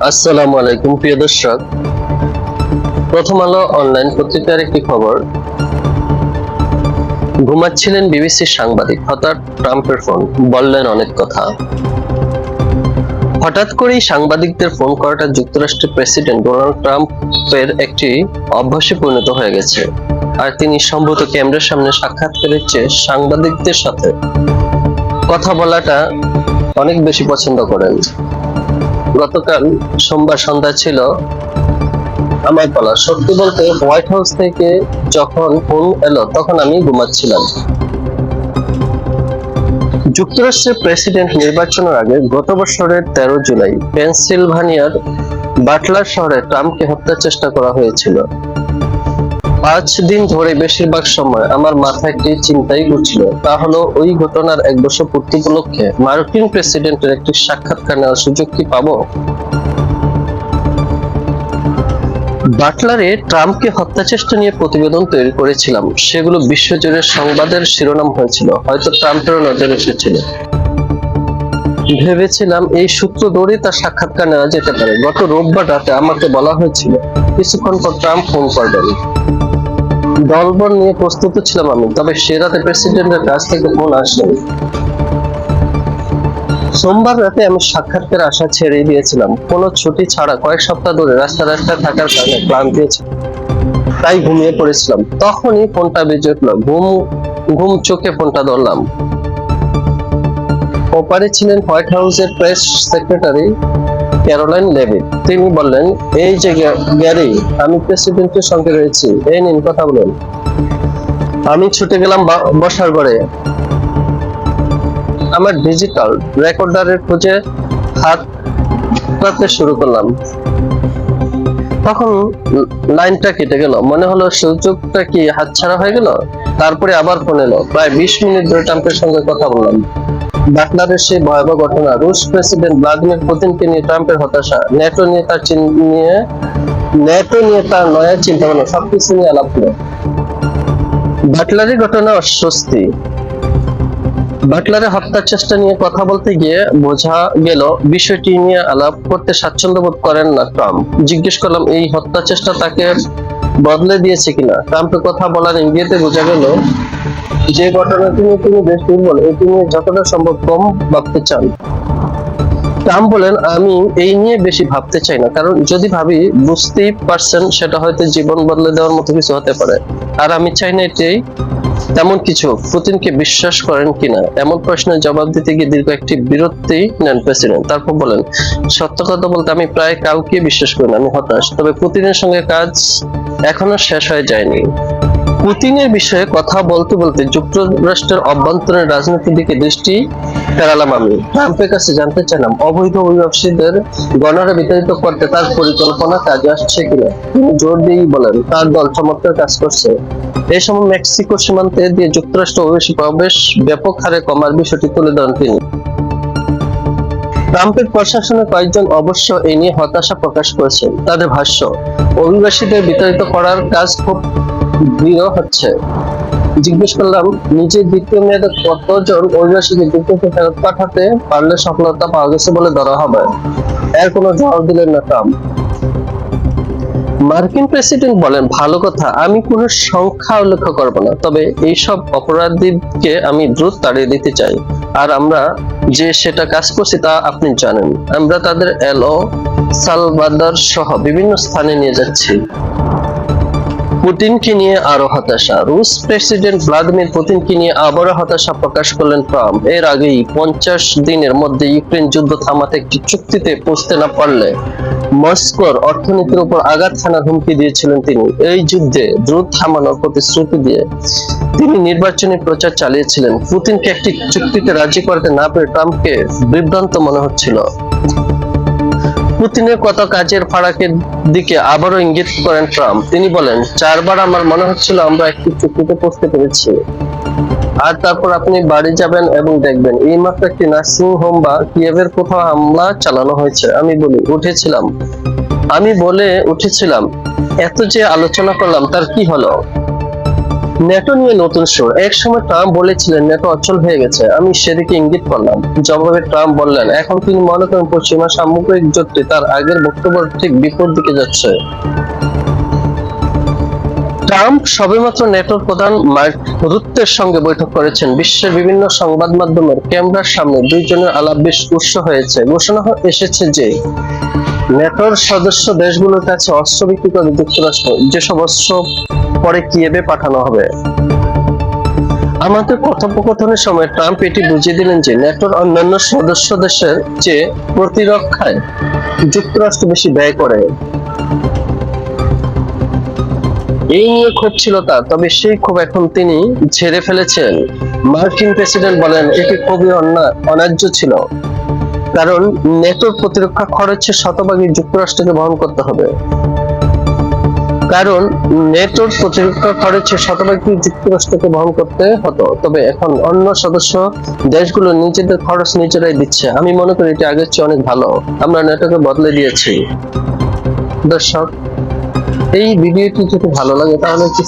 আসসালামু আলাইকুম প্রিয় দর্শক, প্রথম আলো অনলাইন পত্রিকার একটি খবর। ঘুমাচ্ছিলেন বিবিসির সাংবাদিক, হঠাৎ ট্রাম্পের ফোন, বললেন অনেক কথা। হঠাৎ করেই সাংবাদিকদের ফোন করাটা যুক্তরাষ্ট্রের প্রেসিডেন্ট ডোনাল্ড ট্রাম্পের একটি অভ্যাসে পরিণত হয়ে গেছে, আর তিনি সম্ভবত ক্যামেরার সামনে সাক্ষাৎকারের চেয়ে সাংবাদিকদের সাথে কথা বলাটা অনেক বেশি পছন্দ করেন। গতকাল সোমবার সন্ধ্যা ছিল আমার বলা, সত্যি বলতে হোয়াইট হাউস থেকে যখন ফোন এলো তখন আমি ঘুমাচ্ছিলাম। যুক্তরাষ্ট্রের প্রেসিডেন্ট নির্বাচনের আগে গত বছরের 13 জুলাই পেনসিলভানিয়ার বাটলার শহরে ট্রাম্পকে হত্যার চেষ্টা করা হয়েছিল। 5 দিন ধরে বেশিরভাগ সময় আমার মাথায় একটি চিন্তাই ঘুরছিল, তা হলো ওই ঘটনার 1 বছর পূর্তি উপলক্ষে মার্কিন প্রেসিডেন্টের একটি সাক্ষাৎকার নেওয়ার সুযোগ কি পাবো। বাটলারে ট্রাম্পকে হত্যা চেষ্টা নিয়ে প্রতিবেদন তৈরি করেছিলাম, সেগুলো বিশ্বজুড়ে সংবাদের শিরোনাম হয়েছিল। হয়তো ট্রাম্পেরও নজর এসেছিল। ভেবেছিলাম এই সূত্র ধরে তার সাক্ষাৎকার নেওয়া যেতে পারে। গত রোববার রাতে আমাকে বলা হয়েছিল কিছুক্ষণ পর ট্রাম্প ফোন করবেন। দলবল নিয়ে প্রস্তুত ছিলাম আমি, তবে সে রাতে প্রেসিডেন্টের কাছ থেকে ফোন আসেনি। সোমবার রাতে আমি সাক্ষাৎকার আশা ছেড়ে দিয়েছিলাম। কোনো ছুটি ছাড়া কয়েক সপ্তাহ ধরে রাস্তায় থাকার কারণে ক্লান্তি ছিল, তাই ঘুমিয়ে পড়েছিলাম। তখনই ফোনটা বেজে উঠলো। ঘুম চোখে ফোনটা ধরলাম। ওপারে ছিলেন হোয়াইট হাউসের প্রেস সেক্রেটারি ক্যারোলাইন লেভিট। তিনি বললেন, এই যে গ্যারি, আমি প্রেসিডেন্টের সঙ্গে রয়েছি, এই নিন কথা বলুন। আমি ছুটে গেলাম বসার ঘরে। আমার ডিজিটাল রেকর্ডারের খোঁজে হাত পাততে শুরু করলাম। তখন লাইনটা কেটে গেল। মনে হলো সুযোগটা কি হাতছাড়া হয়ে গেল। তারপরে আবার ফোন এলো। প্রায় 20 মিনিট ধরে ট্রাম্পের সঙ্গে কথা বললাম। বাটলারের সেই ভয়াবহ ঘটনা, রুশ প্রেসিডেন্ট ভ্লাদিমির পুতিনকে নিয়ে ট্রাম্পের হতাশা, ন্যাটো নিয়ে তার নয়া চিন্তা ভাবনা, সবকিছু নিয়ে আলাপ হলো। বাটলারের ঘটনা অস্বস্তি। বাটলারের হত্যার চেষ্টা নিয়ে কথা বলতে গিয়ে বোঝা গেল বিষয়টি নিয়ে আলাপ করতে স্বাচ্ছন্দ্য বোধ করেন না ট্রাম্প। জিজ্ঞেস করলাম এই হত্যা চেষ্টা তাকে বদলে দিয়েছে কিনা। ট্রাম্পের কথা বলার ইঙ্গিতে বোঝা গেল যে ঘটনাটি নিয়ে তিনি বেশ দুর্বল, এটি নিয়ে যতটা সম্ভব কম ভাবতে চান। ট্রাম্প বলেন, আমি এই নিয়ে বেশি ভাবতে চাই না, কারণ যদি ভাবি, বুঝতেই পারছেন, সেটা হয়তো জীবন বদলে দেওয়ার মতো কিছু হতে পারে, আর আমি চাই না এটাই তেমন কিছু। পুতিনকে বিশ্বাস করেন কিনা এমন প্রশ্নের জবাব দিতে গিয়ে দীর্ঘ একটি বিরতি নেন প্রেসিডেন্ট। তারপর বলেন, সত্য কথা বলতে আমি প্রায় কাউকে বিশ্বাস করি না, আমি হতাশ। তবে পুতিনের সঙ্গে কাজ এখনো শেষ হয়ে যায়নি। পুতিনের বিষয়ে কথা বলতে বলতে যুক্তরাষ্ট্রের অভ্যন্তরীণ রাজনীতির দিকে দৃষ্টি ফেরালাম আমি। ট্রাম্পের কাছে জানতে চাইলাম অবৈধ অভিবাসীদের গণহারে বিতাড়িত করতে তার পরিকল্পনা কাজে আসছে কিনা। তিনি জোর দিয়েই বলেন তার দল চমৎকার কাজ করছে। এই সময় মেক্সিকো সীমান্তে দিয়ে যুক্তরাষ্ট্র অভিবাসী প্রবেশ ব্যাপক হারে কমার বিষয়টি তুলে ধরেন তিনি। ট্রাম্পের প্রশাসনের কয়েকজন অবশ্য এ নিয়ে হতাশা প্রকাশ করেছেন। তাদের ভাষ্য, অভিবাসীদের বিতাড়িত করার কাজ খুব দৃঢ় হচ্ছে। জিজ্ঞেস করলাম, নিজের দ্বিতীয় মেয়াদে কতজন অভিবাসীকে যুক্তরাষ্ট্রে ফেরত পাঠাতে পারলে সফলতা পাওয়া গেছে বলে ধরা হবে। এর কোনো জবাব দিলেন না ট্রাম্প। মার্কিন প্রেসিডেন্ট বলেন, ভালো কথা, আমি কোনো সংখ্যা উল্লেখ করব না, তবে এইসব অপরাধীকে আমি দ্রুত তাড়িয়ে দিতে চাই, আর আমরা যে সেটা কাজ করছি তা আপনি জানেন। আমরা তাদের এল সালভাদর সহ বিভিন্ন স্থানে নিয়ে যাচ্ছি। পুতিনকে নিয়ে আরো হতাশা। রুশ প্রেসিডেন্ট ভ্লাদিমির পুতিনকে নিয়ে আবারও হতাশা প্রকাশ করলেন ট্রাম্প। এর আগেই 50 দিনের মধ্যে ইউক্রেন যুদ্ধ থামাতে একটি চুক্তিতে পৌঁছতে না পারলে মস্কোর অর্থনীতির উপর আঘাত হানার হুমকি দিয়েছিলেন তিনি। এই যুদ্ধে দ্রুত থামানোর প্রতিশ্রুতি দিয়ে তিনি নির্বাচনী প্রচার চালিয়েছিলেন। পুতিনকে একটি চুক্তিতে রাজি করাতে না পেরে ট্রাম্পকে বিভ্রান্ত মনে হচ্ছিল। পুতিনের কত কাজের ফারাকের দিকে আবারও ইঙ্গিত করেন ট্রাম্প। তিনি বলেন, 4 বার আমার মনে হচ্ছিল আমরা একটি চুক্তিতে পৌঁছতে পেরেছি, আর তারপর আপনি বাড়ি যাবেন এবং দেখবেন এইমাত্র একটি নার্সিং হোম বা কিয়েভের কোথাও হামলা চালানো হয়েছে। আমি বলে উঠেছিলাম, এত যে আলোচনা করলাম তার কি হলো। ন্যাটো নিয়ে নতুন সুর। এক সময় ট্রাম্প বলেছিলেন ন্যাটো অচল হয়ে গেছে, আমি সেদিকে ইঙ্গিত করলাম। জবাবে ট্রাম্প বললেন, এখন তিনি মনে করেন পশ্চিমা সামগ্রিক জোটটি তার আগের বক্তব্যের ঠিক বিপরীত দিকে যাচ্ছে। ট্রাম্প সবেমাত্র ন্যাটোর প্রধান মার্ক রুত্তের সঙ্গে বৈঠক করেছেন। বিশ্বের বিভিন্ন সংবাদ মাধ্যমের ক্যামেরার সামনে দুইজনের আলাপ বেশ উৎস হয়েছে। ঘোষণা এসেছে যে ন্যাটোর সদস্য দেশগুলোর কাছে অস্ত্র বিক্রি করে যুক্তরাষ্ট্র, যেসব অস্ত্র পরে কিয়েভে পাঠানো হবে। আমাদের কথোপকথনের সময় ট্রাম্প এটি বুঝিয়ে দিলেন যে ন্যাটোর অন্যান্য সদস্য দেশের চেয়ে প্রতিরক্ষায় যুক্তরাষ্ট্র বেশি ব্যয় করে। এই নিয়ে ক্ষোভ ছিল তার, তবে সেই ক্ষোভ এখন তিনি ঝেড়ে ফেলেছেন। মার্কিন প্রেসিডেন্ট বলেন এটি খুবই অন্যায্য ছিল, কারণ ন্যাটোর প্রতিরক্ষা খরচের শতভাগই যুক্তরাষ্ট্রকে বহন করতে হবে। যুক্তরাষ্ট্রকে বহন করতে হতো, তবে এখন অন্য সদস্য দেশগুলো নিজেদের খরচ নিজেরাই দিচ্ছে। আমি মনে করি এটি আগের চেয়ে অনেক ভালো। আমরা ন্যাটোকে বদলে দিয়েছি। দর্শক, এই ভিডিওটি যদি ভালো লাগে তাহলে কি